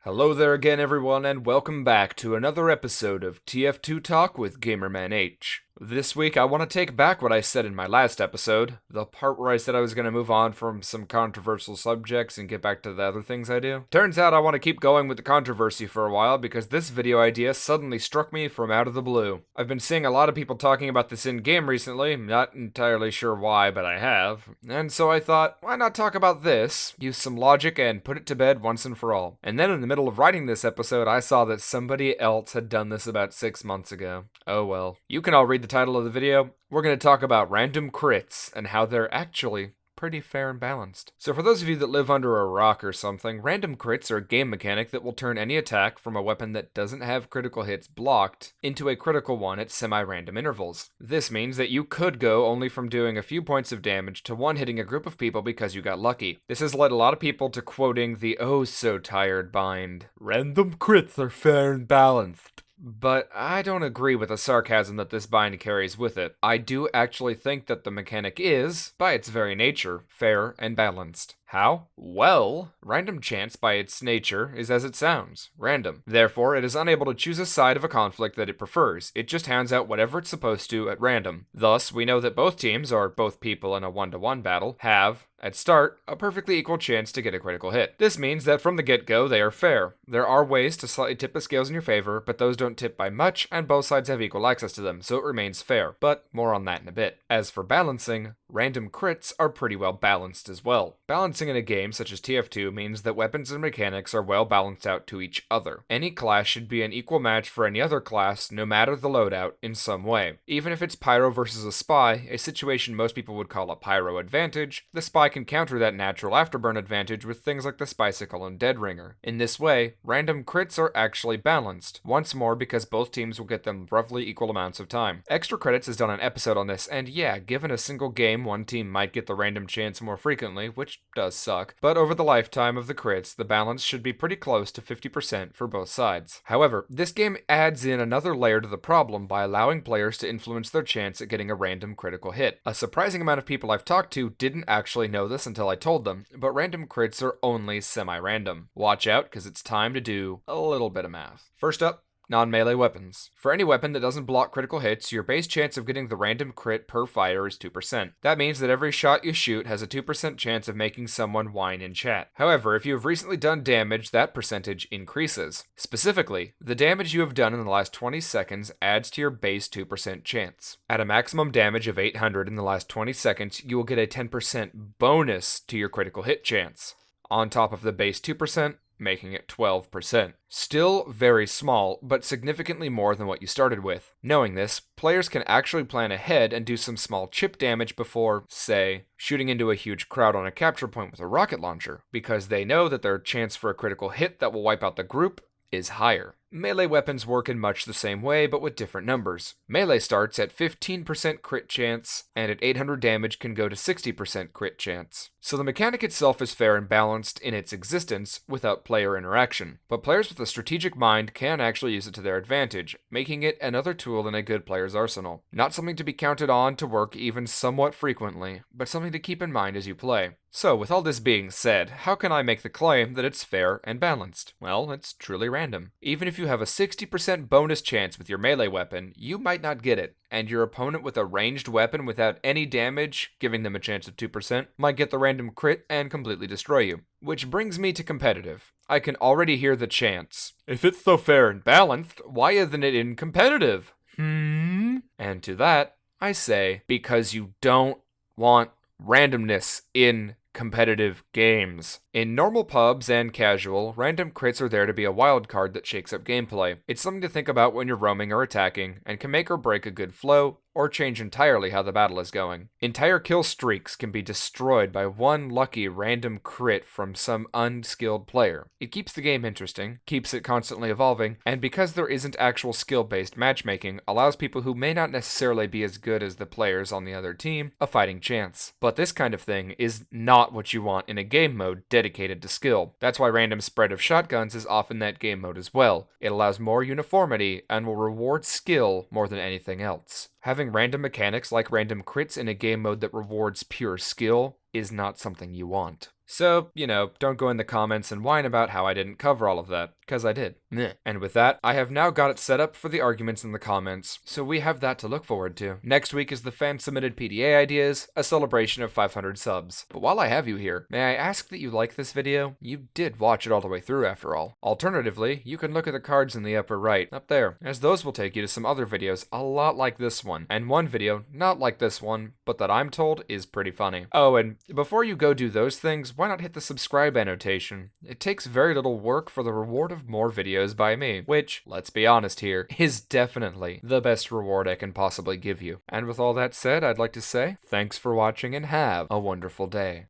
Hello there again, everyone, and welcome back to another episode of TF2 Talk with Gamerman H. This week, I want to take back what I said in my last episode, the part where I said I was going to move on from some controversial subjects and get back to the other things I do. Turns out I want to keep going with the controversy for a while because this video idea suddenly struck me from out of the blue. I've been seeing a lot of people talking about this in-game recently, not entirely sure why, but I have, and so I thought, why not talk about this, use some logic, and put it to bed once and for all. And then in the middle of writing this episode, I saw that somebody else had done this about 6 months ago. Oh well. You can all read the title of the video. We're going to talk about random crits and how they're actually pretty fair and balanced. So for those of you that live under a rock or something, random crits are a game mechanic that will turn any attack from a weapon that doesn't have critical hits blocked into a critical one at semi-random intervals. This means that you could go only from doing a few points of damage to one hitting a group of people because you got lucky. This has led a lot of people to quoting the oh so tired bind, "Random crits are fair and balanced." But I don't agree with the sarcasm that this bind carries with it. I do actually think that the mechanic is, by its very nature, fair and balanced. How? Well, random chance by its nature is as it sounds, random. Therefore, it is unable to choose a side of a conflict that it prefers. It just hands out whatever it's supposed to at random. Thus, we know that both teams, or both people in a 1-to-1 battle, have, at start, a perfectly equal chance to get a critical hit. This means that from the get-go, they are fair. There are ways to slightly tip the scales in your favor, but those don't tip by much, and both sides have equal access to them, so it remains fair. But more on that in a bit. As for balancing, random crits are pretty well balanced as well. Balancing in a game such as TF2 means that weapons and mechanics are well balanced out to each other. Any class should be an equal match for any other class, no matter the loadout, in some way. Even if it's Pyro versus a Spy, a situation most people would call a Pyro advantage, the Spy can counter that natural afterburn advantage with things like the Spicicle and Dead Ringer. In this way, random crits are actually balanced, once more because both teams will get them roughly equal amounts of time. Extra Credits has done an episode on this, and yeah, given a single game, one team might get the random chance more frequently, which does suck, but over the lifetime of the crits, the balance should be pretty close to 50% for both sides. However, this game adds in another layer to the problem by allowing players to influence their chance at getting a random critical hit. A surprising amount of people I've talked to didn't actually know this until I told them, but random crits are only semi-random. Watch out, because it's time to do a little bit of math. First up, non-melee weapons. For any weapon that doesn't block critical hits, your base chance of getting the random crit per fire is 2%. That means that every shot you shoot has a 2% chance of making someone whine in chat. However, if you have recently done damage, that percentage increases. Specifically, the damage you have done in the last 20 seconds adds to your base 2% chance. At a maximum damage of 800 in the last 20 seconds, you will get a 10% bonus to your critical hit chance, on top of the base 2%, making it 12%. Still very small, but significantly more than what you started with. Knowing this, players can actually plan ahead and do some small chip damage before, say, shooting into a huge crowd on a capture point with a rocket launcher, because they know that their chance for a critical hit that will wipe out the group is higher. Melee weapons work in much the same way, but with different numbers. Melee starts at 15% crit chance, and at 800 damage can go to 60% crit chance. So the mechanic itself is fair and balanced in its existence without player interaction, but players with a strategic mind can actually use it to their advantage, making it another tool in a good player's arsenal. Not something to be counted on to work even somewhat frequently, but something to keep in mind as you play. So, with all this being said, how can I make the claim that it's fair and balanced? Well, it's truly random. Even if you have a 60% bonus chance with your melee weapon, you might not get it, and your opponent with a ranged weapon without any damage, giving them a chance of 2%, might get the random crit and completely destroy you. Which brings me to competitive. I can already hear the chants. If it's so fair and balanced, why isn't it in competitive? And to that, I say, because you don't want randomness in competitive games. In normal pubs and casual, random crits are there to be a wild card that shakes up gameplay. It's something to think about when you're roaming or attacking, and can make or break a good flow, or change entirely how the battle is going. Entire kill streaks can be destroyed by one lucky random crit from some unskilled player. It keeps the game interesting, keeps it constantly evolving, and because there isn't actual skill-based matchmaking, allows people who may not necessarily be as good as the players on the other team a fighting chance. But this kind of thing is not what you want in a game mode dedicated to skill. That's why random spread of shotguns is often that game mode as well. It allows more uniformity and will reward skill more than anything else. Having random mechanics like random crits in a game mode that rewards pure skill is not something you want. So, don't go in the comments and whine about how I didn't cover all of that, because I did. Meh. And with that, I have now got it set up for the arguments in the comments, so we have that to look forward to. Next week is the fan-submitted PDA ideas, a celebration of 500 subs. But while I have you here, may I ask that you like this video? You did watch it all the way through after all. Alternatively, you can look at the cards in the upper right, up there, as those will take you to some other videos a lot like this one, and one video not like this one, but that I'm told is pretty funny. Oh, and before you go do those things, why not hit the subscribe annotation? It takes very little work for the reward of more videos by me, which, let's be honest here, is definitely the best reward I can possibly give you. And with all that said, I'd like to say, thanks for watching and have a wonderful day.